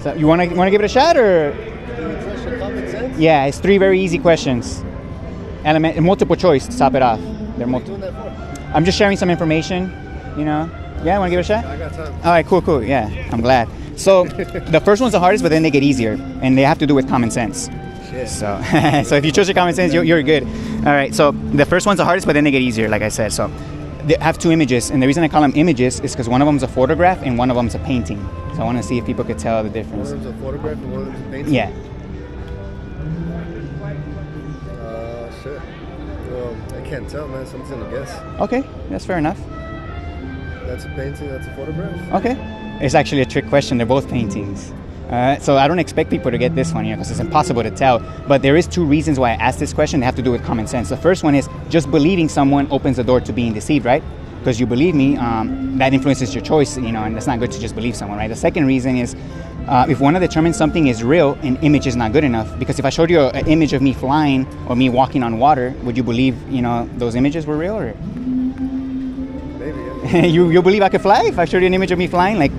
So you wanna give it a shot, or? Do you trust your common sense? Yeah, it's 3 very easy questions. Multiple choice to top it off. They're What are you doing that for? I'm just sharing some information, you know. Yeah, want to give it a shot? I got time. All right, cool. Yeah, I'm glad. So the first one's the hardest, but then they get easier, and they have to do with common sense. Shit. So, so if you trust your common sense, you're good. All right. So the first one's the hardest, but then they get easier, like I said. So they have 2 images, and the reason I call them images is because one of them's a photograph and one of them's a painting. So I want to see if people could tell the difference. One of them's a photograph and one of them's a painting? Yeah. Shit. Well, I can't tell, man. Someone's gonna guess. Okay, that's fair enough. That's a painting, that's a photograph? Okay. It's actually a trick question. They're both paintings. So I don't expect people to get this one, because it's impossible to tell. But there is 2 reasons why I asked this question. They have to do with common sense. The first one is just believing someone opens the door to being deceived, right? Because you believe me, that influences your choice, and it's not good to just believe someone, right? The second reason is if one determines something is real, an image is not good enough. Because if I showed you an image of me flying or me walking on water, would you believe, those images were real? Or Maybe, yeah. you believe I could fly if I showed you an image of me flying, like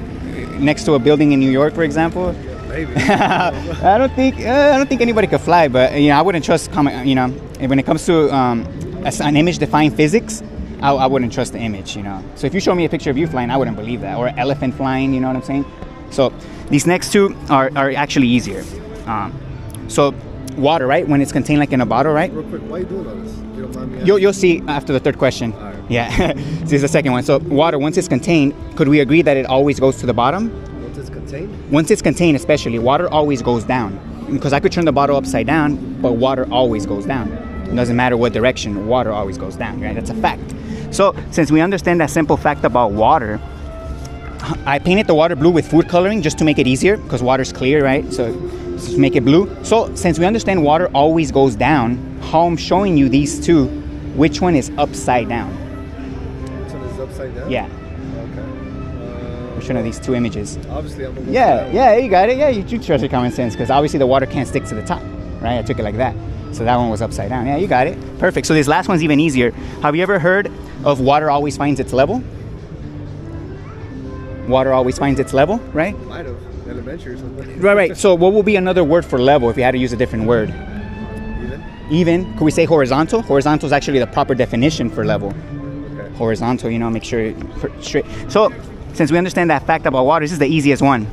next to a building in New York, for example? Maybe. I don't think anybody could fly, but I wouldn't trust when it comes to an image defying physics, I wouldn't trust the image, So if you show me a picture of you flying, I wouldn't believe that, or an elephant flying, you know what I'm saying? So these next 2 are actually easier. So water, right? When it's contained like in a bottle, right? Real quick, why are you doing all this? You don't mind me asking? You'll see after the 3rd question. All right. Yeah, this is the second one. So water, once it's contained, could we agree that it always goes to the bottom? Once it's contained? Once it's contained, especially, water always goes down. Because I could turn the bottle upside down, but water always goes down. It doesn't matter what direction, water always goes down, right? That's a fact. So since we understand that simple fact about water, I painted the water blue with food coloring just to make it easier, because water's clear, right? So just make it blue. So since we understand water always goes down, how I'm showing you these 2, which one is upside down? Which one is upside down? Yeah. Okay. Which one of these 2 images? Obviously, I'm gonna Yeah, you got it. Yeah, you do trust your common sense, because obviously the water can't stick to the top, right? I took it like that. So that one was upside down. Yeah, you got it. Perfect. So this last one's even easier. Have you ever heard of water always finds its level? Water always finds its level, right? Might have. Elementary or something. Right. So what would be another word for level if you had to use a different word? Even. Could we say horizontal? Horizontal is actually the proper definition for level. Okay. Horizontal, make sure it's straight. So since we understand that fact about water, this is the easiest one.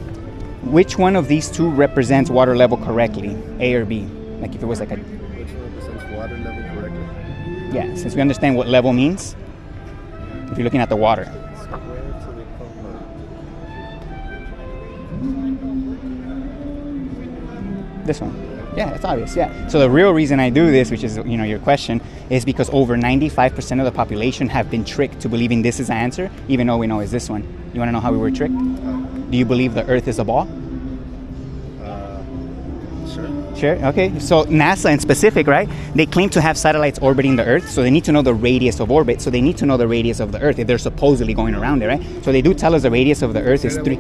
Which one of these 2 represents water level correctly? A or B? Like if it was like a... Which one represents water level correctly? Yeah, since we understand what level means, if you're looking at the water. This one. Yeah, it's obvious, yeah. So the real reason I do this, which is, your question, is because over 95% of the population have been tricked to believing this is the answer, even though we know it's this one. You want to know how we were tricked? Do you believe the Earth is a ball? Sure. Okay. So NASA in specific, right? They claim to have satellites orbiting the Earth, so they need to know the radius of orbit. So they need to know the radius of the Earth if they're supposedly going around it, right? So they do tell us the radius of the Earth is 3.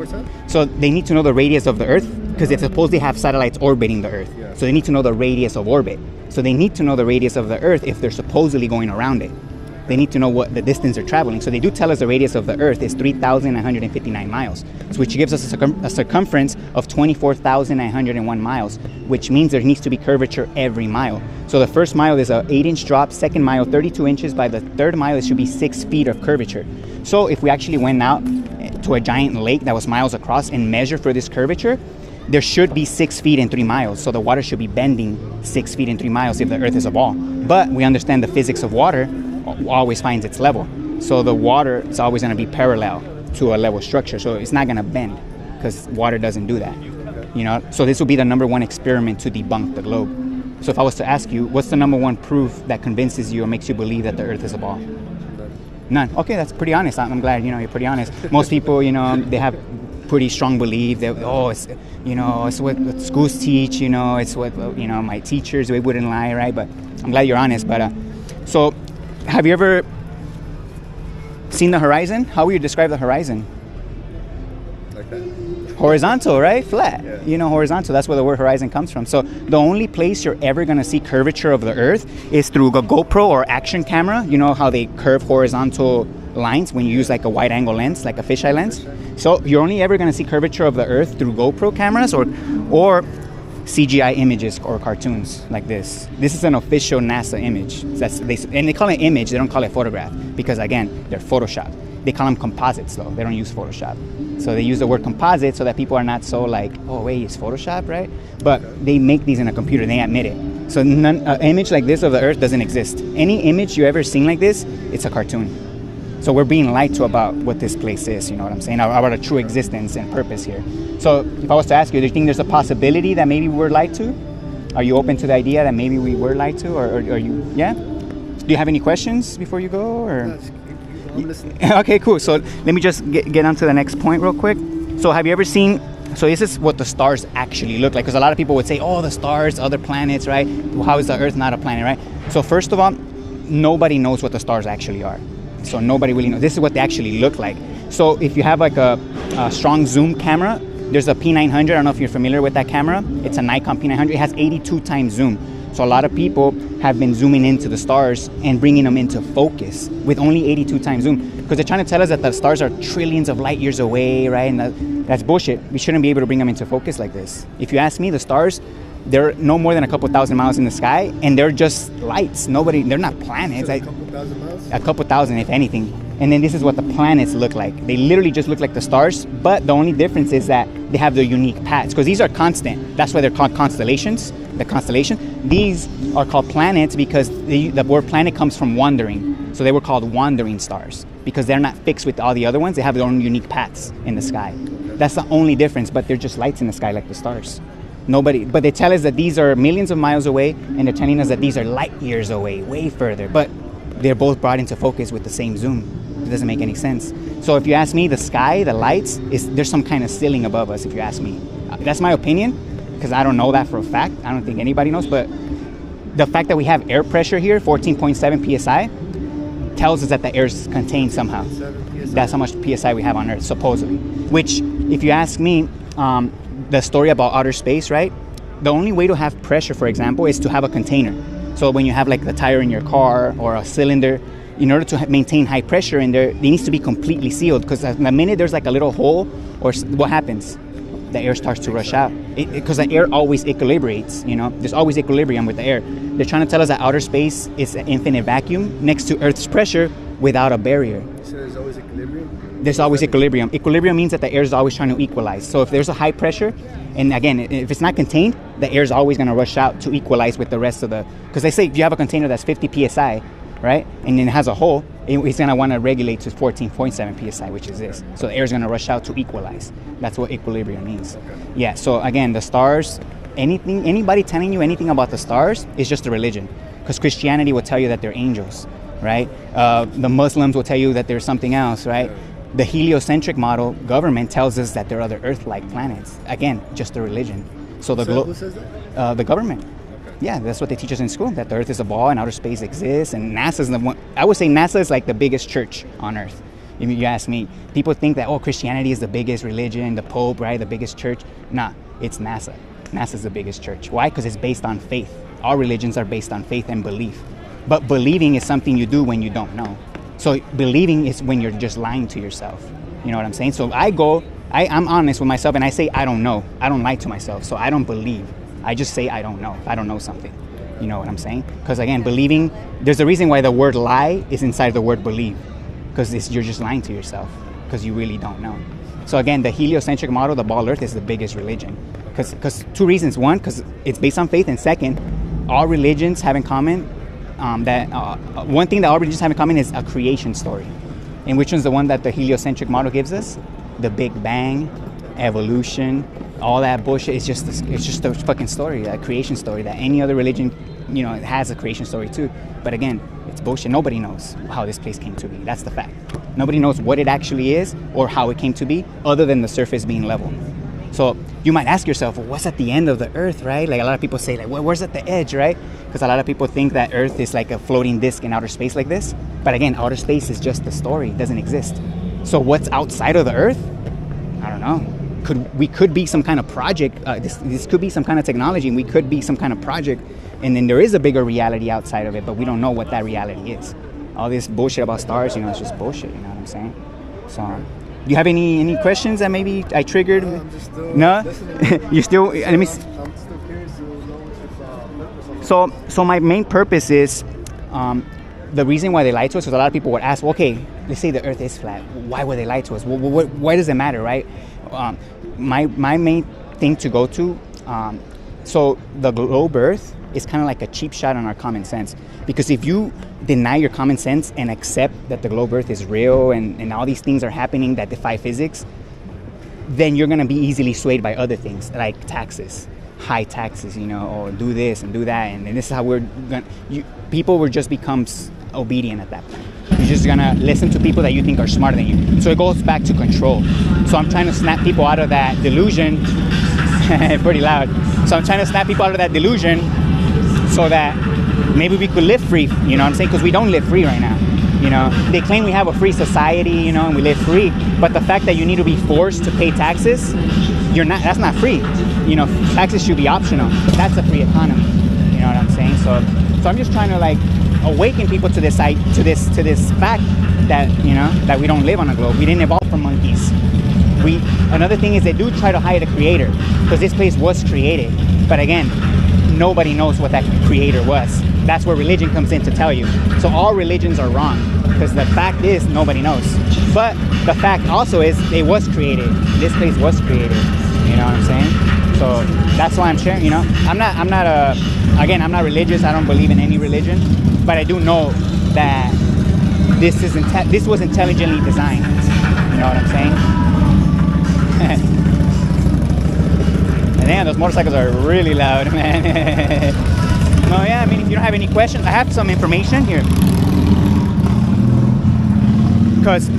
So they need to know the radius of the Earth because they supposedly have satellites orbiting the Earth. Yeah. So they need to know the radius of orbit. So they need to know the radius of the Earth if they're supposedly going around it. They need to know what the distance they're traveling. So they do tell us the radius of the Earth is 3,959 miles, which gives us a circumference of 24,901 miles, which means there needs to be curvature every mile. So the first mile is an 8-inch drop, second mile 32 inches, by the third mile it should be 6 feet of curvature. So if we actually went out to a giant lake that was miles across and measured for this curvature, there should be 6 feet and 3 miles. So the water should be bending 6 feet and 3 miles if the Earth is a ball. But we understand the physics of water always finds its level. So the water is always going to be parallel to a level structure. So it's not going to bend because water doesn't do that. So this will be the number 1 experiment to debunk the globe. So if I was to ask you, what's the number 1 proof that convinces you or makes you believe that the Earth is a ball? None. Okay, that's pretty honest. I'm glad, you're pretty honest. Most people, they have pretty strong belief that, it's what schools teach, it's what, my teachers, they wouldn't lie, right? But I'm glad you're honest. But so have you ever seen the horizon? How would you describe the horizon? Like that. Horizontal, right? Flat. Yeah. Horizontal. That's where the word horizon comes from. So the only place you're ever going to see curvature of the Earth is through a GoPro or action camera. You know how they curve horizontal lines when you use like a wide angle lens, like a fisheye lens. So you're only ever going to see curvature of the Earth through GoPro cameras or CGI images or cartoons like this. This is an official NASA image. And they call it image, they don't call it photograph because, again, they're Photoshop. They call them composites, though. They don't use Photoshop. So they use the word composite so that people are not so like, oh, wait, it's Photoshop, right? But they make these in a computer. They admit it. So an image like this of the Earth doesn't exist. Any image you ever seen like this, it's a cartoon. So we're being lied to about what this place is, you know what I'm saying, about a true existence and purpose here. So if I was to ask you, do you think there's a possibility that maybe we were lied to? Are you open to the idea that maybe we were lied to, or are you, yeah? Do you have any questions before you go, or? I'm listening. Okay, cool. So let me just get on to the next point real quick. So have you ever seen, so this is what the stars actually look like, because a lot of people would say, oh, the stars, other planets, right? How is the Earth not a planet, right? So first of all, nobody knows what the stars actually are. So nobody really knows. This is what they actually look like. So if you have like a strong zoom camera, there's a P900. I don't know if you're familiar with that camera. It's a Nikon P900. It has 82 times zoom. So a lot of people have been zooming into the stars and bringing them into focus with only 82 times zoom, because they're trying to tell us that the stars are trillions of light years away, right? And that's bullshit. We shouldn't be able to bring them into focus like this. If you ask me, the stars, they're no more than a couple thousand miles in the sky, and they're just lights. They're not planets. A couple thousand miles? A couple thousand, if anything. And then this is what the planets look like. They literally just look like the stars, but the only difference is that they have their unique paths, because these are constant. That's why they're called constellations, the constellation. These are called planets because the word planet comes from wandering. So they were called wandering stars because they're not fixed with all the other ones. They have their own unique paths in the sky. That's the only difference, but they're just lights in the sky like the stars. But they tell us that these are millions of miles away, and they're telling us that these are light years away, way further. But they're both brought into focus with the same zoom. It doesn't make any sense. So if you ask me, the sky, the lights, there's some kind of ceiling above us, if you ask me. That's my opinion, because I don't know that for a fact. I don't think anybody knows. But the fact that we have air pressure here, 14.7 psi, tells us that the air is contained somehow. That's how much psi we have on Earth, supposedly. Which, if you ask me, the story about outer space, right? The only way to have pressure, for example, is to have a container. So when you have like the tire in your car or a cylinder, in order to maintain high pressure in there, it needs to be completely sealed, because the minute there's like a little hole, or what happens? The air starts to rush out, because the air always equilibrates, you know? There's always equilibrium with the air. They're trying to tell us that outer space is an infinite vacuum next to Earth's pressure without a barrier. So there's always equilibrium? There's always equilibrium. Equilibrium means that the air is always trying to equalize. So if there's a high pressure, and again, if it's not contained, the air is always going to rush out to equalize with the rest of the... Because they say if you have a container that's 50 psi, right, and then it has a hole, it's going to want to regulate to 14.7 psi, which is this. So the air is going to rush out to equalize. That's what equilibrium means. Okay. Yeah, so again, the stars, anybody telling you anything about the stars is just a religion. Because Christianity will tell you that they're angels, right? The Muslims will tell you that there's something else, right? The heliocentric model government tells us that there are other Earth-like planets. Again, just a religion. So who says that? The government. Okay. Yeah, that's what they teach us in school, that the Earth is a ball and outer space exists, and NASA's the one. I would say NASA is like the biggest church on Earth. If you ask me, people think that, oh, Christianity is the biggest religion, the Pope, right, the biggest church. Nah, it's NASA. NASA's the biggest church. Why? Because it's based on faith. All religions are based on faith and belief. But believing is something you do when you don't know. So believing is when you're just lying to yourself. You know what I'm saying? So I'm honest with myself, and I say I don't know. I don't lie to myself. So I don't believe. I just say I don't know. I don't know something. You know what I'm saying? Because again, believing, there's a reason why the word lie is inside the word believe. Because you're just lying to yourself because you really don't know. So again, the heliocentric model, the ball Earth, is the biggest religion. Because two reasons. One, because it's based on faith. And second, all religions have in common one thing that all religions have in common is a creation story. And which one's the one that the heliocentric model gives us? The Big Bang, evolution, all that bullshit. It's just a fucking story, a creation story that any other religion, you know, has a creation story too. But again, it's bullshit. Nobody knows how this place came to be. That's the fact. Nobody knows what it actually is or how it came to be, other than the surface being level. So you might ask yourself, well, what's at the end of the Earth, right? Like a lot of people say, like, well, where's at the edge, right? Because a lot of people think that Earth is like a floating disc in outer space like this. But again, outer space is just a story. It doesn't exist. So what's outside of the Earth? I don't know. We could be some kind of project. This could be some kind of technology, and we could be some kind of project. And then there is a bigger reality outside of it, but we don't know what that reality is. all this bullshit about stars, you know, it's just bullshit. You know what I'm saying? So, do you have any questions that maybe I triggered? I'm just still No, you still. Let me. I'm still curious to know what's your purpose. So my main purpose is, the reason why they lie to us is a lot of people would ask, well, okay, let's say the Earth is flat. Why would they lie to us? Why does it matter, right? My main thing to go to, so the globe Earth is kind of like a cheap shot on our common sense. Because if you deny your common sense and accept that the globe Earth is real and all these things are happening that defy physics, then you're going to be easily swayed by other things like taxes, high taxes, you know, or do this and do that. And this is how people will just become obedient at that point. You're just going to listen to people that you think are smarter than you. So it goes back to control. So I'm trying to snap people out of that delusion. Pretty loud. So I'm trying to snap people out of that delusion so that maybe we could live free, you know what I'm saying? Because we don't live free right now. You know, they claim we have a free society, you know, and we live free. But the fact that you need to be forced to pay taxes, that's not free. You know, taxes should be optional. That's a free economy. You know what I'm saying? So I'm just trying to like awaken people to this fact that, you know, that we don't live on a globe. We didn't evolve from monkeys. Another thing is they do try to hide a creator because this place was created. But again, nobody knows what that creator was. That's where religion comes in to tell you. So all religions are wrong because the fact is nobody knows. But the fact also is it was created. This place was created. You know what I'm saying? So that's why I'm sharing. You know, I'm not religious. I don't believe in any religion, but I do know that this was intelligently designed. You know what I'm saying? And damn, those motorcycles are really loud, man. No, yeah, I mean, if you don't have any questions, I have some information here. Because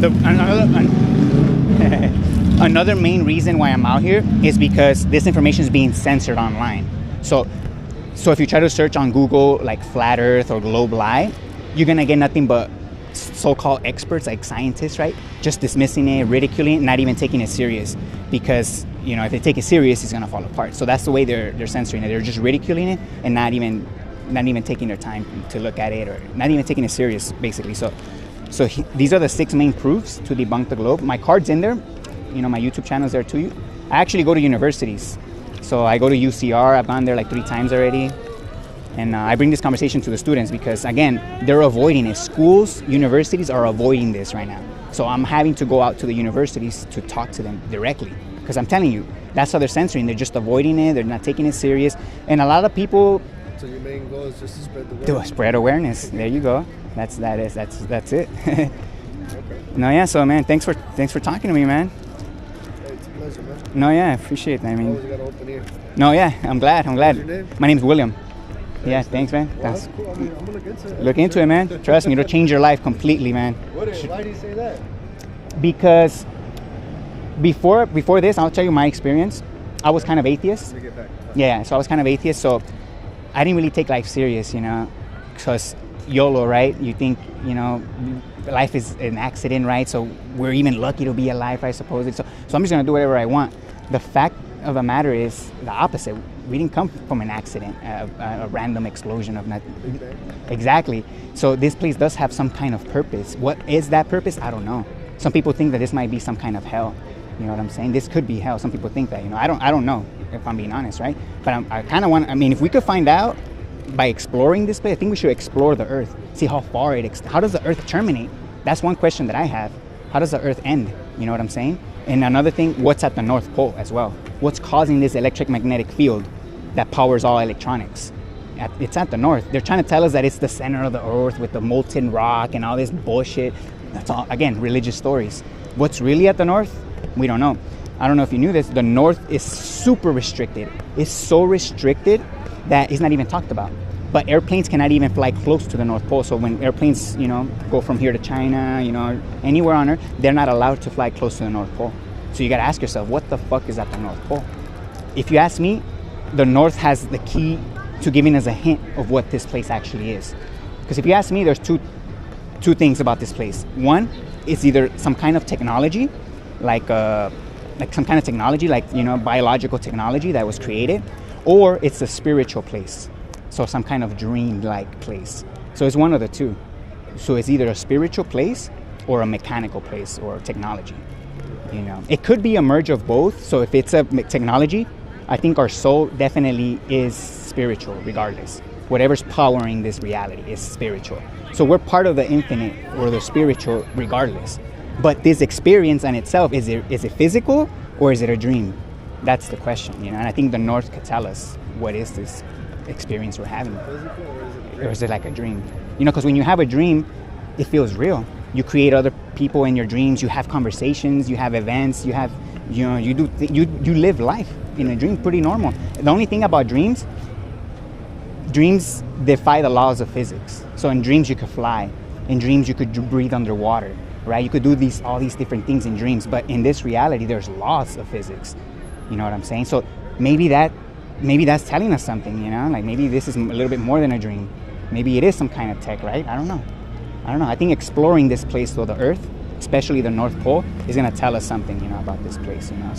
another main reason why I'm out here is because this information is being censored online. So if you try to search on Google like flat Earth or globe lie, you're gonna get nothing but so-called experts like scientists, right? Just dismissing it, ridiculing it, not even taking it serious. Because, you know, if they take it serious, it's gonna fall apart. So that's the way they're censoring it. They're just ridiculing it and not even taking their time to look at it, or not even taking it serious, basically. So these are the 6 main proofs to debunk the globe. My card's in there. You know, my YouTube channel is there too. I actually go to universities. So I go to UCR. I've gone there like 3 times already. And I bring this conversation to the students because, again, they're avoiding it. Schools, universities are avoiding this right now. So I'm having to go out to the universities to talk to them directly. Because I'm telling you, that's how they're censoring. They're just avoiding it. They're not taking it serious. And a lot of people... So your main goal is just to spread the word? To spread awareness. There you go. That's it. Okay. No, yeah. So, man, thanks for talking to me, man. Hey, it's a pleasure, man. No, yeah, I appreciate that. I mean... Always got an open ear. No, yeah, I'm glad. What's your name? My name's William. Yeah, thanks, man. Well, that's cool. I mean, I'm gonna look into it. Look into it, man. Trust me, it'll change your life completely, man. Why do you say that? Because before this, I'll tell you my experience. I was kind of atheist. Let me get back. Yeah, so I was kind of atheist. So I didn't really take life serious, you know, because YOLO, right? You think, you know, life is an accident, right? So we're even lucky to be alive, I suppose. So I'm just gonna do whatever I want. The fact of the matter is the opposite. We didn't come from an accident, a random explosion of nothing. Exactly. So this place does have some kind of purpose. What is that purpose? I don't know. Some people think that this might be some kind of hell. You know what I'm saying? This could be hell. Some people think that. You know, I don't know, if I'm being honest, right? But I kind of want. I mean, if we could find out by exploring this place, I think we should explore the Earth. See how far how does the Earth terminate? That's one question that I have. How does the Earth end? You know what I'm saying? And another thing, what's at the North Pole as well? What's causing this electromagnetic field that powers all electronics? It's at the north. They're trying to tell us that it's the center of the earth with the molten rock and all this bullshit. That's all, again, religious stories. What's really at the north? We don't know. I don't know if you knew this. The north is super restricted. It's so restricted that it's not even talked about. But airplanes cannot even fly close to the North Pole. So when airplanes, you know, go from here to China, you know, anywhere on Earth, they're not allowed to fly close to the North Pole. So you got to ask yourself, what the fuck is at the North Pole? If you ask me, the North has the key to giving us a hint of what this place actually is. Because if you ask me, there's two things about this place. One, it's either some kind of technology, like some kind of technology, like, you know, biological technology that was created, or it's a spiritual place. So some kind of dream-like place. So it's one of the two. So it's either a spiritual place or a mechanical place or technology. You know, it could be a merge of both. So if it's a technology, I think our soul definitely is spiritual regardless. Whatever's powering this reality is spiritual. So we're part of the infinite or the spiritual regardless. But this experience in itself, is it physical or is it a dream? That's the question, you know. And I think the North could tell us, what is this experience we're having? Or is it like a dream? You know, because when you have a dream, it feels real. You create other people in your dreams. You have conversations. You have events. You have, you know, you live life in a dream pretty normal. The only thing about dreams defy the laws of physics. So in dreams you could fly. In dreams you could breathe underwater, right? You could do all these different things in dreams. But in this reality, there's laws of physics. You know what I'm saying? So maybe that's telling us something, you know? Like maybe this is a little bit more than a dream. Maybe it is some kind of tech, right? I don't know. I think exploring this place, though, the Earth, especially the North Pole, is going to tell us something, you know, about this place, you know.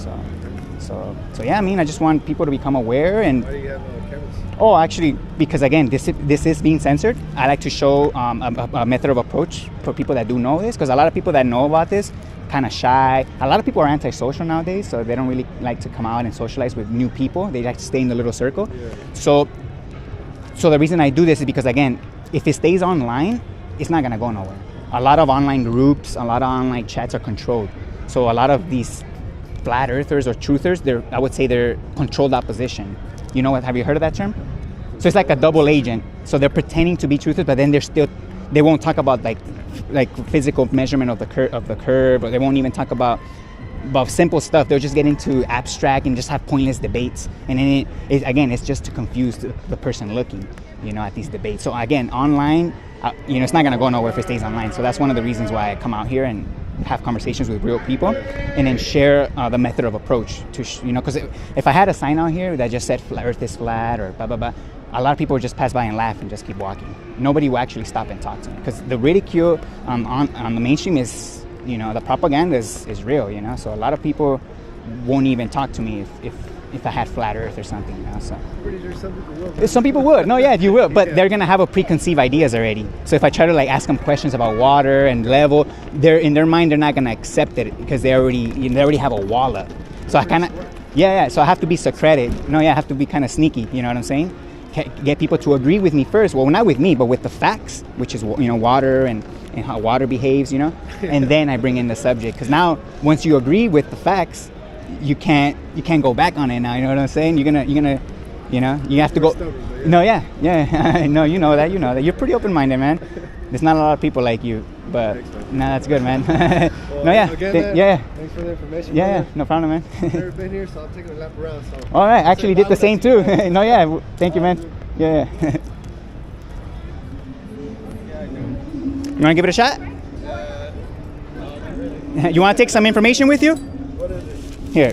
So yeah, I mean, I just want people to become aware. And why do you have cameras? Oh, actually, because again, this is being censored. I like to show a method of approach for people that do know this, because a lot of people that know about this kind of shy. A lot of people are antisocial nowadays, so they don't really like to come out and socialize with new people. They like to stay in the little circle. Yeah. So the reason I do this is because, again, if it stays online, it's not gonna go nowhere. A lot of online groups, a lot of online chats are controlled. So a lot of these flat earthers or truthers, I would say they're controlled opposition. You know what? Have you heard of that term? So it's like a double agent. So they're pretending to be truthers, but then they won't talk about like physical measurement of the curve, or they won't even talk about simple stuff. They'll just get into abstract and just have pointless debates. And then it's just to confuse the person looking, you know, at these debates. So again, online, you know, it's not going to go nowhere if it stays online. So that's one of the reasons why I come out here and have conversations with real people, and then share the method of approach to, you know, because if I had a sign out here that just said Earth is flat or blah, blah, blah, a lot of people would just pass by and laugh and just keep walking. Nobody will actually stop and talk to me, because the ridicule on the mainstream is, you know, the propaganda is real, you know. So a lot of people won't even talk to me if I had flat Earth or something, you know. So Pretty sure some people will. some people would. No, yeah, you will, but Yeah. they're gonna have a preconceived ideas already. So if I try to like ask them questions about water and level, they're in their mind they're not gonna accept it, because they already have a wall up. So I kind of, yeah. So I have to be Socratic. No, yeah, I have to be kind of sneaky. You know what I'm saying? Get people to agree with me first. Well, not with me, but with the facts, which is, you know, water and how water behaves, you know. And then I bring in the subject, because now once you agree with the facts, you can't go back on it now. You know what I'm saying? You're gonna, you know, you have to go. No, yeah. No, you know that. You're pretty open-minded, man. There's not a lot of people like you, but no, that's good, man. Well, No, yeah, again, yeah. Thanks for the information. Yeah, brother. no problem, man. I've never been here, so I'm taking a lap around. So. All right, actually did the same too. No, yeah, thank you, man. Yeah. You want to give it a shot? You want to take some information with you? What is it? Here.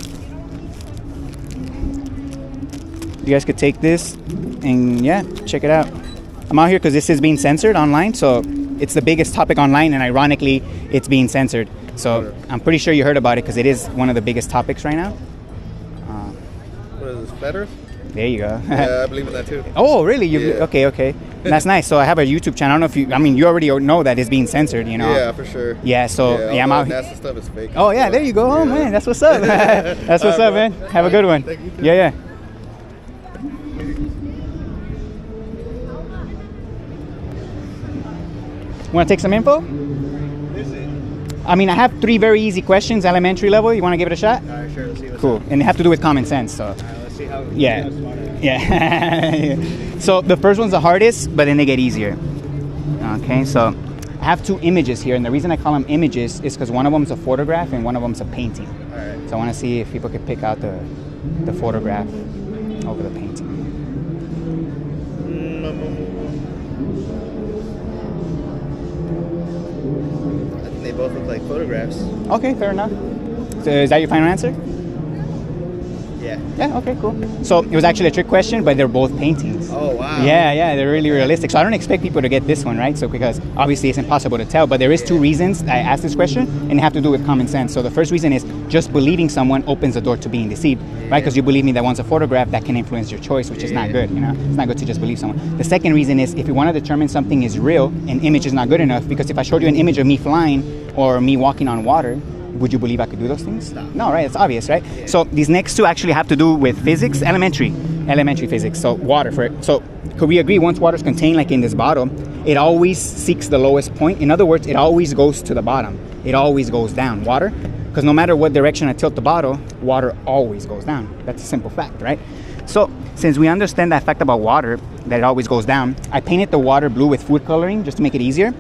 You guys could take this and yeah, check it out. I'm out here because this is being censored online, so it's the biggest topic online, and ironically, it's being censored. So I'm pretty sure you heard about it, because it is one of the biggest topics right now. What is this? Flat Earth? There you go. Yeah, I believe in that too. Oh, really? Yeah. Okay. That's nice. So I have a YouTube channel. I don't know if you already know that it's being censored, you know? Yeah, for sure. Yeah, so I'm all out. the NASA stuff is fake. Oh, yeah, there you go. Oh, man, that's what's up. That's what's up, man. Have a good one. Thank you, too. Yeah. Want to take some info? I mean, I have 3 very easy questions, elementary level. You want to give it a shot? All right, sure. Let's see what's Cool. And they have to do with common sense, so. All right, let's see how. Yeah. Smart I am. Yeah. So the first one's the hardest, but then they get easier. Okay, so I have 2 images here, and the reason I call them images is because one of them's a photograph and one of them's a painting. All right. So I want to see if people could pick out the photograph over the painting. I think they both look like photographs. Okay, fair enough. So is that your final answer? Yeah. Yeah, okay, cool. So it was actually a trick question, but they're both paintings. Oh, wow. Yeah, they're really realistic. So I don't expect people to get this one, right? So because obviously it's impossible to tell, but there is two reasons I asked this question, and they have to do with common sense. So the first reason is just believing someone opens the door to being deceived, right? Because you believe me that once a photograph, that can influence your choice, which is not good, you know? It's not good to just believe someone. The second reason is if you want to determine something is real, an image is not good enough, because if I showed you an image of me flying or me walking on water, would you believe I could do those things? No, right? It's obvious, right? Yeah. So these next two actually have to do with physics, elementary physics. So water, so could we agree once water is contained, like in this bottle, it always seeks the lowest point? In other words, it always goes to the bottom. It always goes down. Water, because no matter what direction I tilt the bottle, water always goes down. That's a simple fact, right? So since we understand that fact about water, that it always goes down, I painted the water blue with food coloring just to make it easier.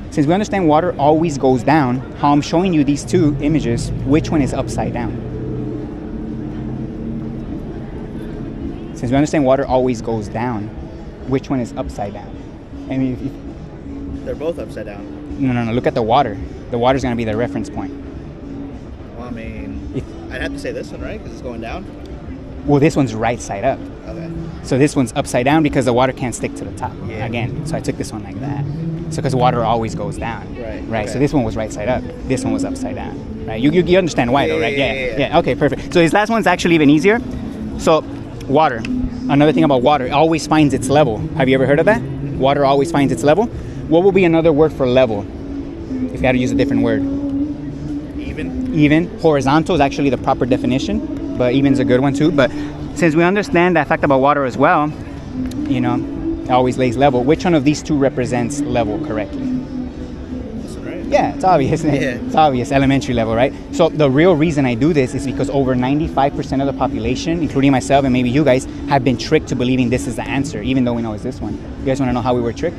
Since we understand water always goes down, how I'm showing you these two images, which one is upside down? Since we understand water always goes down, which one is upside down? I mean, they're both upside down. No. Look at the water. The water's going to be the reference point. Well, I mean, I'd have to say this one, right? Because it's going down. Well, this one's right side up. Okay. So this one's upside down because the water can't stick to the top. Yeah. Again, so I took this one like that. So because water always goes down. Right. Okay. So this one was right side up. This one was upside down. Right. You understand why though, right? Yeah. Okay, perfect. So this last one's actually even easier. So water. Another thing about water, it always finds its level. Have you ever heard of that? Water always finds its level. What will be another word for level? If you had to use a different word. Even. Horizontal is actually the proper definition, but even's a good one too. But since we understand that fact about water as well, you know, it always lays level. Which one of these two represents level correctly? This one, right? Yeah, it's obvious. Yeah. It's obvious, elementary level, right? So the real reason I do this is because over 95% of the population, including myself and maybe you guys, have been tricked to believing this is the answer, even though we know it's this one. You guys want to know how we were tricked?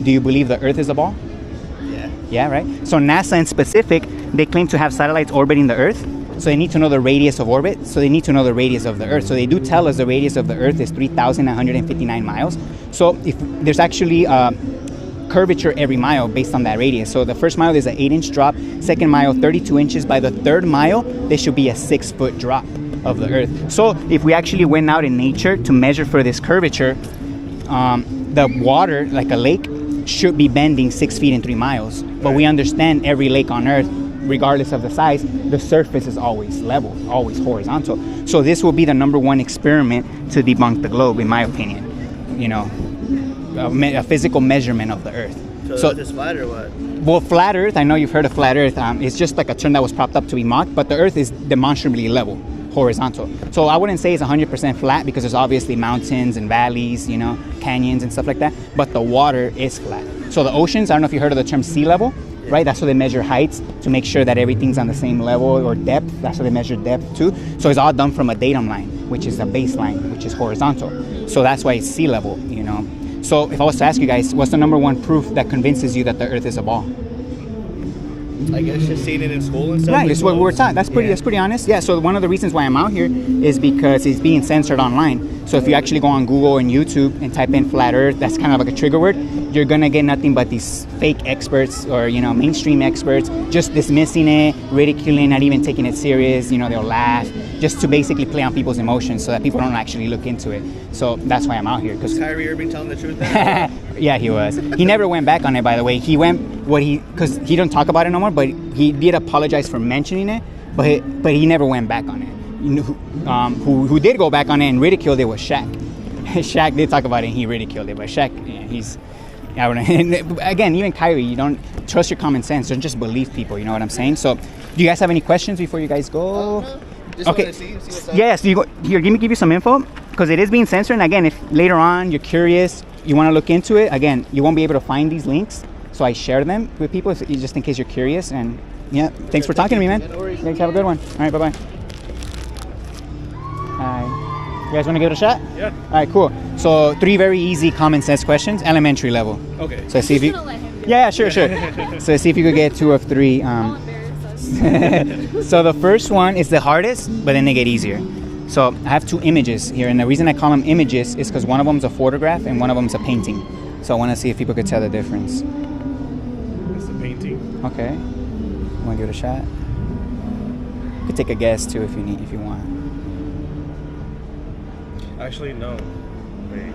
Do you believe the Earth is a ball? Yeah. Yeah, right? So NASA in specific, they claim to have satellites orbiting the Earth. So they need to know the radius of orbit. So they need to know the radius of the Earth. So they do tell us the radius of the Earth is 3,159 miles. So if there's actually curvature every mile based on that radius. So the first mile is an 8-inch drop. Second mile, 32 inches. By the third mile, there should be a 6-foot drop of the Earth. So if we actually went out in nature to measure for this curvature, the water, like a lake, should be bending 6 feet in 3 miles. But we understand every lake on Earth, regardless of the size, the surface is always level, always horizontal. So this will be the #1 experiment to debunk the globe, in my opinion. You know, a physical measurement of the Earth. So is flat or what? Well, flat Earth, I know you've heard of flat Earth. It's just like a term that was propped up to be mocked, but the Earth is demonstrably level, horizontal. So I wouldn't say it's 100% flat because there's obviously mountains and valleys, you know, canyons and stuff like that, but the water is flat. So the oceans, I don't know if you heard of the term sea level, right? That's how they measure heights to make sure that everything's on the same level, or depth. That's how they measure depth too. So it's all done from a datum line, which is a baseline, which is horizontal. So that's why it's sea level, you know. So if I was to ask you guys, what's the #1 proof that convinces you that the Earth is a ball? I guess just seeing it in school and stuff. Right, it's what we were taught. That's pretty honest. Yeah, so one of the reasons why I'm out here is because it's being censored online. So if you actually go on Google and YouTube and type in flat Earth, that's kind of like a trigger word, you're gonna get nothing but these fake experts or, you know, mainstream experts just dismissing it, ridiculing, not even taking it serious. You know, they'll laugh just to basically play on people's emotions so that people don't actually look into it. So that's why I'm out here. Was Kyrie Irving telling the truth then? Yeah, he was. He never went back on it, by the way. He went, because he don't talk about it no more, but he did apologize for mentioning it, but he never went back on it. You know, who did go back on it and ridiculed it was Shaq. Shaq did talk about it and he ridiculed it, but Shaq, yeah, I don't know. Again, even Kyrie, you don't trust your common sense. Don't just believe people, you know what I'm saying? So, do you guys have any questions before you guys go? Just okay. See what's up. Yes, you go here. Let me give you some info because it is being censored. And again, if later on you're curious, you want to look into it, again, you won't be able to find these links. So I share them with people just in case you're curious. And yeah, thanks for talking to me, man. No worries. Thanks. Have a good one. All right, bye-bye. You guys want to give it a shot? Yeah. All right, cool. So 3 very easy common sense questions, elementary level. Okay. So see if you. Yeah, sure. So see if you could get 2 of 3. So the first one is the hardest, but then they get easier. So I have 2 images here, and the reason I call them images is because one of them is a photograph and one of them is a painting. So I want to see if people could tell the difference. It's a painting. Okay. Want to give it a shot? You could take a guess too if you want. Actually, no. Wait.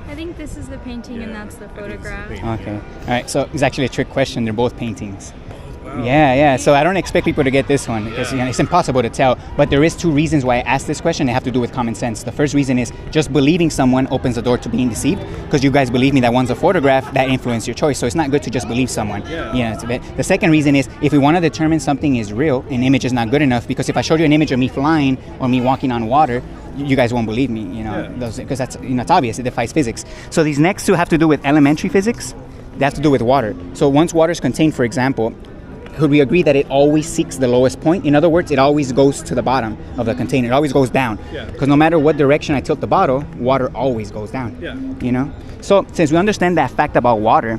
I think this is the painting and that's the photograph. Okay. All right. So it's actually a trick question. They're both paintings. Wow. Yeah. So I don't expect people to get this one because it's impossible to tell. But there is two reasons why I asked this question. They have to do with common sense. The first reason is just believing someone opens the door to being deceived because you guys believe me that one's a photograph that influenced your choice. So it's not good to just believe someone. Yeah. It's a bit. The second reason is if we want to determine something is real, an image is not good enough because if I showed you an image of me flying or me walking on water, you guys won't believe me, because that's it's obvious. It defies physics. So these next two have to do with elementary physics. They have to do with water. So once water is contained, for example, could we agree that it always seeks the lowest point? In other words, it always goes to the bottom of the container. It always goes down. Because no matter what direction I tilt the bottle, water always goes down. So since we understand that fact about water,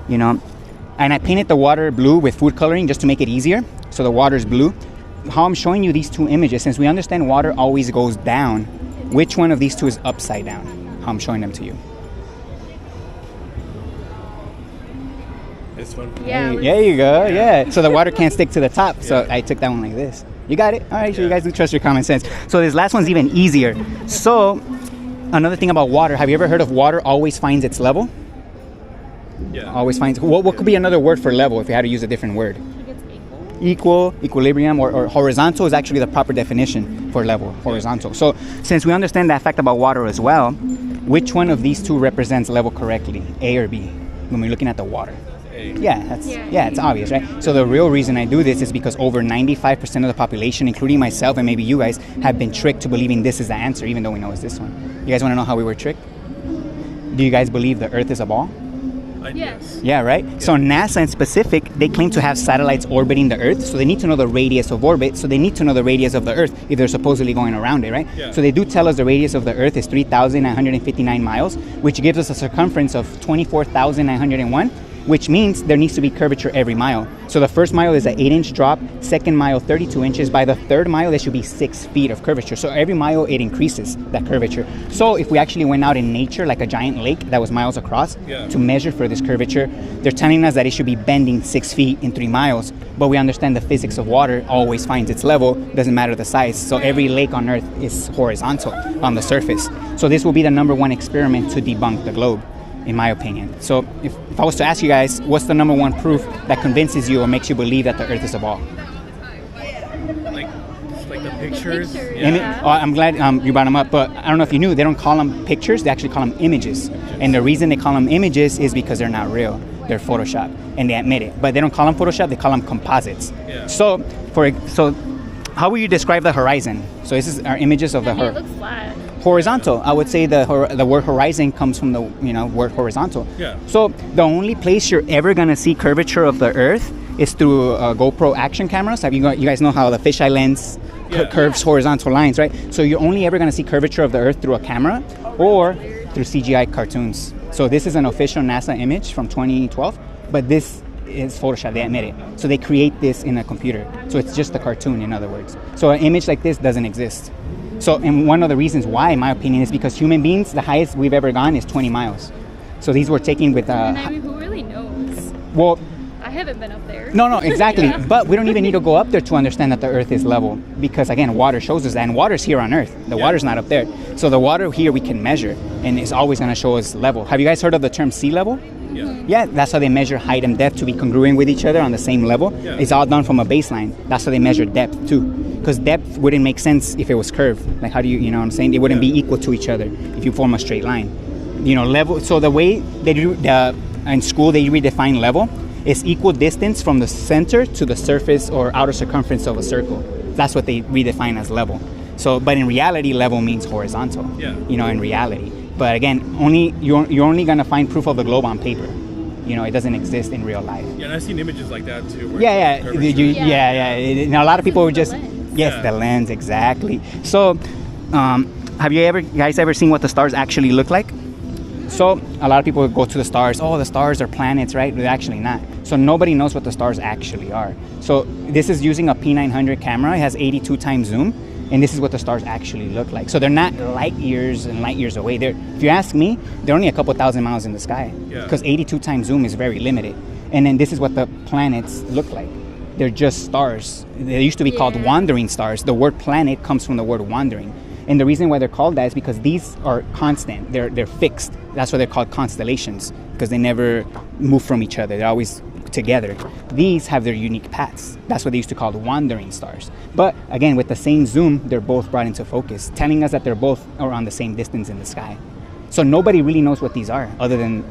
and I painted the water blue with food coloring just to make it easier. So the water is blue. How I'm showing you these two images, since we understand water always goes down, which one of these two is upside down? How I'm showing them to you. This one? Yeah. There you go. Yeah. So the water can't stick to the top. So I took that one like this. You got it? All right. So you guys do trust your common sense. So this last one's even easier. So another thing about water, have you ever heard of water always finds its level? Yeah. Always finds. What could be another word for level if you had to use a different word? Equal, equilibrium, or horizontal is actually the proper definition for level, horizontal. So since we understand that fact about water as well, which one of these two represents level correctly, A or B, when we're looking at the water? A. It's obvious, right? So the real reason I do this is because over 95% of the population, including myself and maybe you guys, have been tricked to believing this is the answer, even though we know it's this one. You guys want to know how we were tricked? Do you guys believe the Earth is a ball? Yes. Yeah, right? Yeah. So NASA in specific, they claim to have satellites orbiting the Earth, so they need to know the radius of orbit, so they need to know the radius of the Earth if they're supposedly going around it, right? Yeah. So they do tell us the radius of the Earth is 3,959 miles, which gives us a circumference of 24,901, which means there needs to be curvature every mile. So the first mile is an 8-inch drop, second mile 32 inches. By the third mile, there should be 6 feet of curvature. So every mile, it increases that curvature. So if we actually went out in nature, like a giant lake that was miles across, to measure for this curvature, they're telling us that it should be bending 6 feet in 3 miles. But we understand the physics of water always finds its level, doesn't matter the size. So every lake on Earth is horizontal on the surface. So this will be the #1 experiment to debunk the globe, in my opinion. So if I was to ask you guys, what's the #1 proof that convinces you or makes you believe that the Earth is a ball? Like the pictures. I'm glad you brought them up, but I don't know if you knew, they don't call them pictures, they actually call them images. And the reason they call them images is because they're not real. They're Photoshop, and they admit it. But they don't call them Photoshop, they call them composites. So how will you describe the horizon? So this is our images of the it looks flat. Horizontal. I would say the word horizon comes from the word horizontal. So the only place you're ever gonna see curvature of the Earth is through GoPro action cameras. You guys know how the fisheye lens curves horizontal lines, right? So you're only ever gonna see curvature of the Earth through a camera or through CGI cartoons. So this is an official NASA image from 2012, but this is Photoshop, they admit it. So they create this in a computer. So it's just a cartoon, in other words. So an image like this doesn't exist. So, and one of the reasons why, in my opinion, is because human beings, the highest we've ever gone is 20 miles. So these were taken with... who really knows? Well... I haven't been up there. No, exactly. But we don't even need to go up there to understand that the Earth is level. Because, again, water shows us that. And water's here on Earth. The water's not up there. So the water here we can measure. And it's always going to show us level. Have you guys heard of the term sea level? Yeah, that's how they measure height and depth to be congruent with each other on the same level. It's all done from a baseline. That's how they measure depth too. Because depth wouldn't make sense if it was curved. Like how do you know what I'm saying? They wouldn't be equal to each other if you form a straight line. Level. So the way they do in school they redefine level is equal distance from the center to the surface or outer circumference of a circle. That's what they redefine as level. So, but in reality, level means horizontal. In reality. But again, you're only gonna find proof of the globe on paper. It doesn't exist in real life. Yeah, and I've seen images like that too. Now a lot of people would just the lens, exactly. So, have you guys ever seen what the stars actually look like? So a lot of people would go to the stars. Oh, the stars are planets, right? They're actually not. So nobody knows what the stars actually are. So this is using a P900 camera. It has 82 times zoom. And this is what the stars actually look like. So they're not light years and light years away. If you ask me, they're only a couple thousand miles in the sky. Because 82 times zoom is very limited. And then this is what the planets look like. they're just stars. They used to be called wandering stars. The word planet comes from the word wandering. And the reason why they're called that is because these are constant. They're fixed. That's why they're called constellations, because they never move from each other. They're always together. These have their unique paths. That's what they used to call the wandering stars. But again, with the same zoom, they're both brought into focus, telling us that they're both around the same distance in the sky. So nobody really knows what these are, other than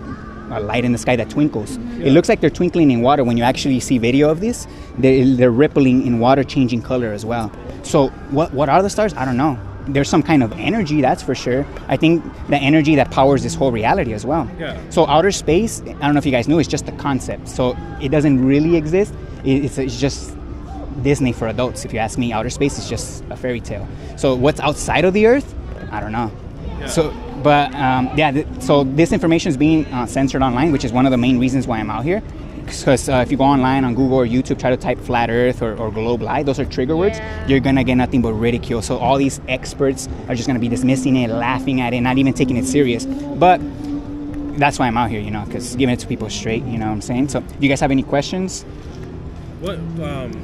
a light in the sky that twinkles. It looks like they're twinkling in water. When you actually see video of this, they're rippling in water, changing color as well. So what are the stars? I don't know. There's some kind of energy, that's for sure. I think the energy that powers this whole reality as well. Yeah. So outer space, I don't know if you guys know, it's just a concept. So it doesn't really exist. It's just Disney for adults. If you ask me, outer space is just a fairy tale. So what's outside of the Earth? I don't know. Yeah. So, but so this information is being censored online, which is one of the main reasons why I'm out here. Because if you go online on Google or YouTube, try to type flat Earth or globe lie, those are trigger words, you're gonna get nothing but ridicule. So all these experts are just gonna be dismissing it, laughing at it, not even taking it serious. But that's why I'm out here, you know, because giving it to people straight, you know what I'm saying? So do you guys have any questions? What?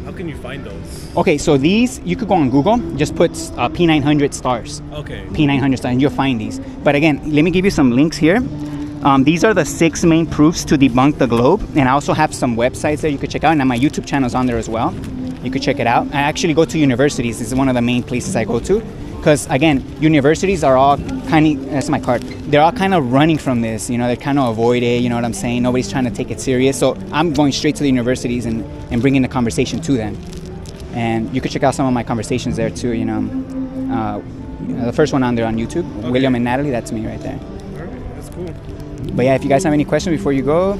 How can you find those? Okay, so these, you could go on Google, just put P900 stars. Okay. P900 stars, and you'll find these. But again, let me give you some links here. These are the 6 main proofs to debunk the globe. And I also have some websites that you could check out. And my YouTube channel is on there as well. You could check it out. I actually go to universities. This is one of the main places I go to. Because again, universities are all that's my card. They're all kind of running from this. You know, they kind of avoid it. You know what I'm saying? Nobody's trying to take it serious. So I'm going straight to the universities and bringing the conversation to them. And you could check out some of my conversations there too. You know, the first one on there on YouTube, okay. William and Natalie, that's me right there. All right, that's cool. But yeah, if you guys have any questions before you go.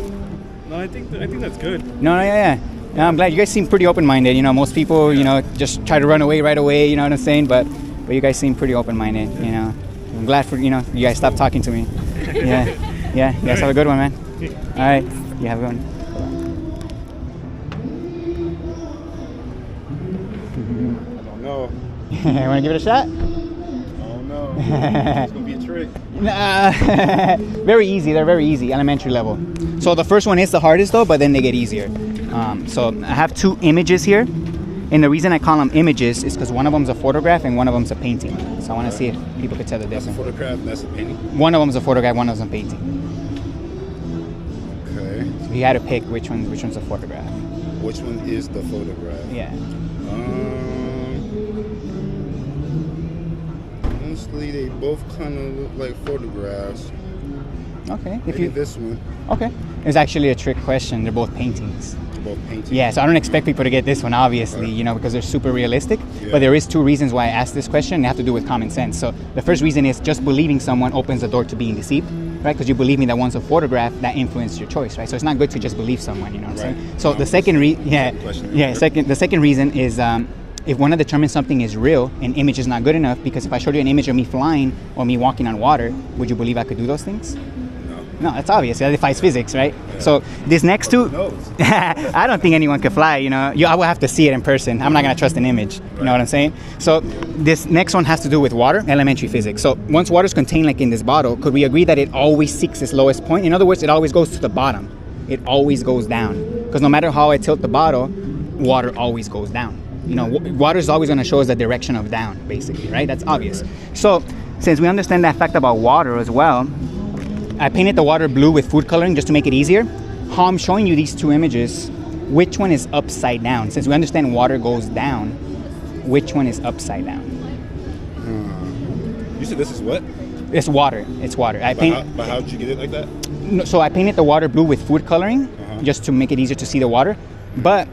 No, I think that's good. No, yeah. I'm glad you guys seem pretty open-minded. You know, most people, you know, just try to run away right away. You know what I'm saying? But you guys seem pretty open-minded. You know, I'm glad for you guys stopped talking to me. Yeah. You guys have a good one, man. All right, you have a good one. I don't know. Want to give it a shot? I don't know. It's gonna be a trick. Very easy. They're very easy, elementary level. So the first one is the hardest though, but then they get easier. So I have 2 images here, and the reason I call them images is because one of them's a photograph and one of them's a painting. So I want to see if people could tell the difference. That's a photograph and that's a painting? One of them's a photograph, one of them's a painting. Okay. So you had to pick which one's a photograph. Which one is the photograph? Yeah. Honestly, they both kind of look like photographs. Okay. Maybe this one. Okay. It's actually a trick question. They're both paintings. They're both paintings. Yeah, so I don't expect people to get this one, obviously, you know, because they're super realistic. Yeah. But there is 2 reasons why I asked this question, and they have to do with common sense. So the first reason is just believing someone opens the door to being deceived, right? Because you believe me that one's a photograph, that influenced your choice, right? So it's not good to just believe someone, you know what I'm saying? So the second the second reason is if one determines something is real, an image is not good enough, because if I showed you an image of me flying or me walking on water, would you believe I could do those things? No, that's obvious. That defies physics, right? Yeah. So this next 2, I don't think anyone could fly, you know. I will have to see it in person. I'm not going to trust an image, you know what I'm saying? So this next one has to do with water, elementary physics. So once water is contained like in this bottle, could we agree that it always seeks its lowest point? In other words, it always goes to the bottom. It always goes down. Because no matter how I tilt the bottle, water always goes down. You know, water is always going to show us the direction of down, basically, right? That's obvious. So since we understand that fact about water as well, I painted the water blue with food coloring just to make it easier. How I'm showing you these 2 images, which one is upside down? Since we understand water goes down, which one is upside down? You said this is what? It's water. It's water. But how did you get it like that? No, so I painted the water blue with food coloring just to make it easier to see the water. But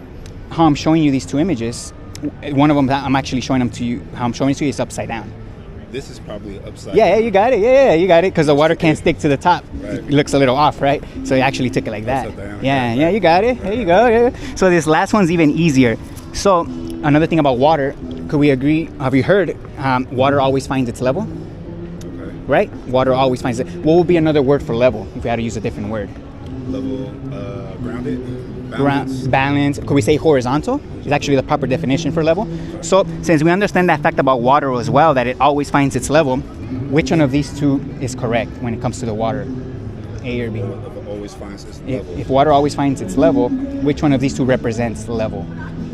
how I'm showing you these 2 images, one of them I'm actually showing them to you. How I'm showing it to you is upside down. This is probably upside down. Yeah, you got it. Yeah, you got it. Because the water can't stick to the top. Right. It looks a little off, right? So you actually took it like that. Down. Yeah, you got it. There you go. Yeah. So this last one's even easier. So another thing about water, could we agree? Have you heard water always finds its level? Okay. Right? Water always finds it. What would be another word for level if we had to use a different word? Level, grounded. Balance. Could we say horizontal? Is actually the proper definition for level. So since we understand that fact about water as well, that it always finds its level, which one of these 2 is correct when it comes to the water? A or B? Always finds its level. If water always finds its level, which one of these 2 represents the level?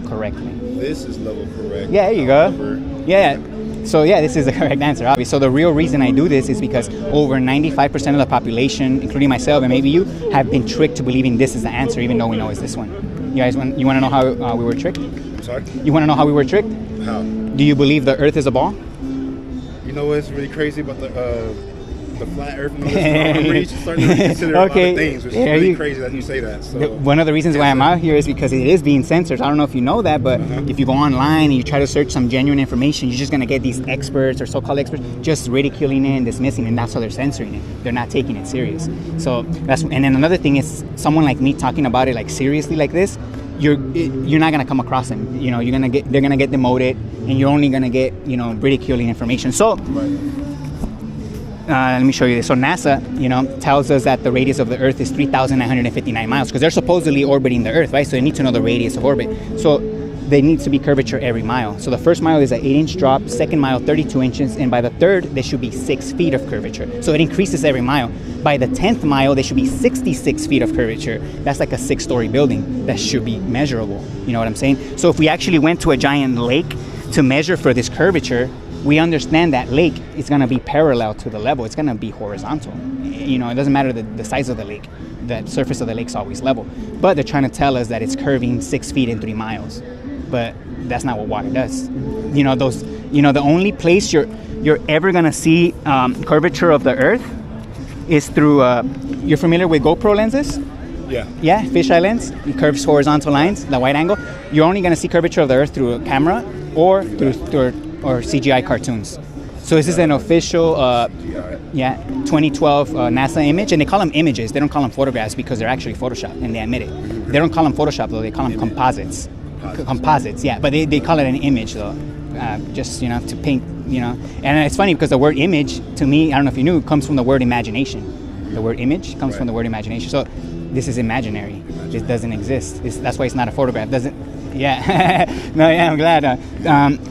correctly. This is level correct. Yeah, there you go. However, Yeah. So yeah, this is the correct answer, obviously. So the real reason I do this is because over 95% of the population, including myself and maybe you, have been tricked to believing this is the answer, even though we know it's this one. You guys want to know how we were tricked? I'm sorry? You want to know how we were tricked? How? Do you believe the Earth is a ball? You know what's really crazy about the flat Earth and all this? I'm really starting to reconsider a lot of things, which is really crazy that you say that. So one of the reasons why I'm out here is because it is being censored. I don't know if you know that, but if you go online and you try to search some genuine information, you're just going to get these experts or so-called experts just ridiculing it and dismissing it, and that's how they're censoring it. They're not taking it serious. So and then another thing is someone like me talking about it like seriously like this, you're not gonna come across them. You know, they're gonna get demoted, and you're only gonna get ridiculing information. So let me show you this. So NASA, tells us that the radius of the Earth is 3,959 miles because they're supposedly orbiting the Earth, right? So they need to know the radius of orbit. So there needs to be curvature every mile. So the first mile is an 8-inch drop, second mile 32 inches, and by the third there should be 6 feet of curvature. So it increases every mile. By the 10th mile there should be 66 feet of curvature. That's like a 6-story building that should be measurable. You know what I'm saying? So if we actually went to a giant lake to measure for this curvature, we understand that lake is going to be parallel to the level. It's going to be horizontal. It doesn't matter the size of the lake. The surface of the lake's always level. But they're trying to tell us that it's curving 6 feet in 3 miles. But that's not what water does. The only place you're ever going to see curvature of the Earth is through, you're familiar with GoPro lenses? yeah. Yeah, fisheye lens. It curves horizontal lines, the wide angle. You're only going to see curvature of the Earth through a camera or through CGI cartoons. So this is an official 2012 NASA image, and they call them images. They don't call them photographs because they're actually Photoshop, and they admit it. They don't call them Photoshop though. They call them composites. Composites, yeah. But they call it an image though, just to paint. And it's funny because the word image, to me, I don't know if you knew, comes from the word imagination. The word image comes from the word imagination. So this is imaginary. This doesn't exist. That's why it's not a photograph. Yeah. No, yeah, I'm glad.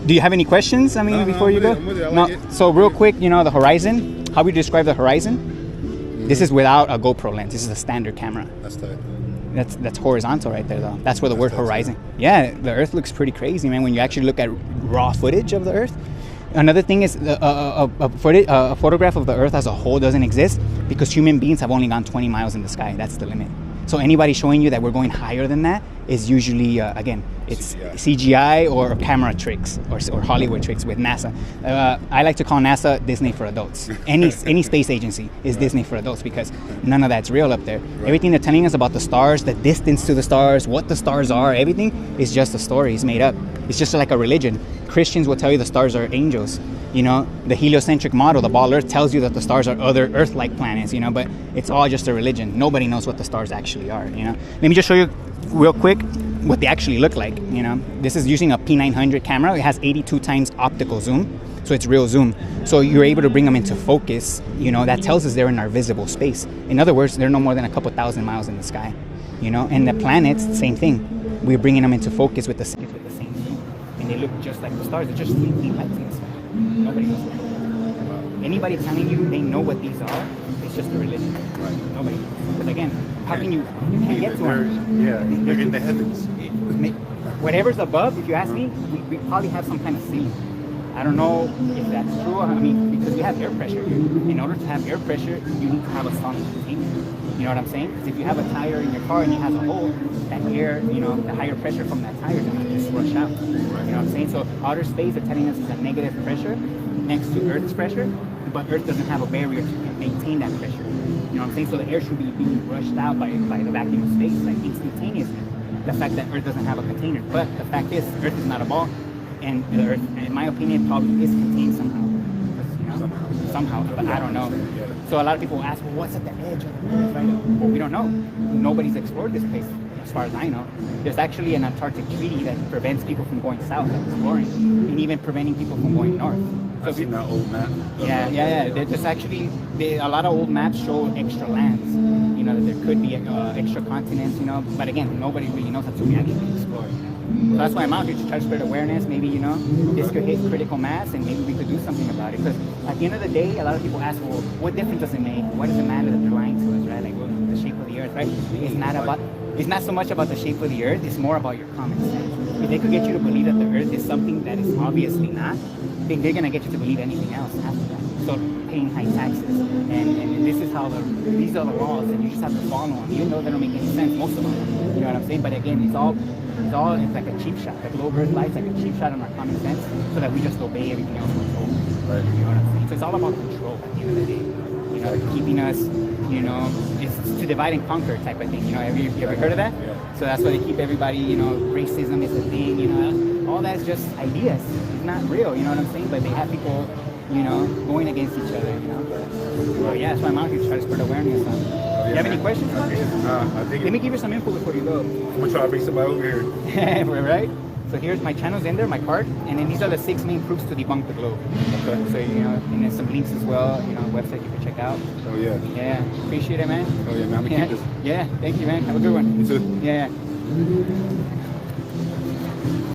Do you have any questions? Before you go? So real quick, the horizon. How we describe the horizon? This is without a GoPro lens. This is a standard camera. That's tight. That's horizontal right there, though. That's where the word horizon. Yeah, the Earth looks pretty crazy, man. When you actually look at raw footage of the Earth. Another thing is a photograph of the Earth as a whole doesn't exist because human beings have only gone 20 miles in the sky. That's the limit. So anybody showing you that we're going higher than that is usually, it's CGI or camera tricks or Hollywood tricks with NASA. I like to call NASA Disney for adults. Any space agency is Disney for adults because none of that's real up there. Right. Everything they're telling us about the stars, the distance to the stars, what the stars are, everything is just a story. It's made up. It's just like a religion. Christians will tell you the stars are angels. The heliocentric model, the ball Earth, tells you that the stars are other Earth-like planets, but it's all just a religion. Nobody knows what the stars actually are, Let me just show you real quick what they actually look like, This is using a P900 camera. It has 82 times optical zoom, so it's real zoom. So you're able to bring them into focus, That tells us they're in our visible space. In other words, they're no more than a couple thousand miles in the sky, And the planets, same thing. We're bringing them into focus with the same zoom. And they look just like the stars. They're just twinkling lights in the sky. Nobody knows what they're about. Anybody telling you they know what these are, it's just a religion. Right. Nobody. Because again, how can you can't get to them? Yeah, they're in the heavens. Whatever's above, if you ask me, we probably have some kind of ceiling. I don't know if that's true. Because we have air pressure here. In order to have air pressure, you need to have a solid container. You know what I'm saying? Because if you have a tire in your car and it has a hole, that air, the higher pressure from that tire is going to just rush out. You know what I'm saying? So outer space, they're telling us is a negative pressure next to Earth's pressure, but Earth doesn't have a barrier to maintain that pressure. You know what I'm saying? So the air should be being rushed out by the vacuum of space, like instantaneously. The fact that Earth doesn't have a container. But the fact is, Earth is not a ball, and the Earth, in my opinion, probably is contained somehow. Somehow, but I don't know. So a lot of people ask, well, what's at the edge of the Earth, right? Well, we don't know. Nobody's explored this place, as far as I know. There's actually an Antarctic treaty that prevents people from going south and exploring, and even preventing people from going north. So I've seen that old map. Yeah. There's actually a lot of old maps show extra lands. That there could be extra continents. But again, nobody really knows until we actually explore. So that's why I'm out here to try to spread awareness. Maybe, this could hit critical mass and maybe we could do something about it. Because at the end of the day, a lot of people ask, well, what difference does it make? Why does it matter that they're lying to us, right? Like, well, the shape of the Earth, right? It's not so much about the shape of the Earth. It's more about your common sense. if they could get you to believe that the Earth is something that is obviously not, then they're gonna get you to believe anything else after that. So paying high taxes, and this is how these are the laws, and you just have to follow them, even though they don't make any sense, most of them. You know what I'm saying? But again, it's like a cheap shot. The globe Earth light's like a cheap shot on our common sense, so that we just obey everything else we're told. Right. You know what I'm saying? So it's all about control at the end of the day. You know, keeping us, you know, it's to divide and conquer type of thing. You know, have you ever heard of that? Yeah. So that's why they keep everybody, you know, racism is a thing, you know, all that's just ideas. It's not real, you know what I'm saying? But they have people, you know, going against each other, you know. So yeah, that's why I'm out here to try to spread awareness on. You have any questions about this? I think Let me give you some info before you go. I'm gonna try to bring somebody over here. Right? So here's my channels in there, my card, and then these are the 6 main proofs to debunk the globe. Okay. So, you know, and then some links as well, you know, website you can check out. Oh yeah. Yeah, appreciate it, man. Oh yeah, man. I'm gonna keep this. Yeah, thank you, man. Have a good one. You too. Yeah.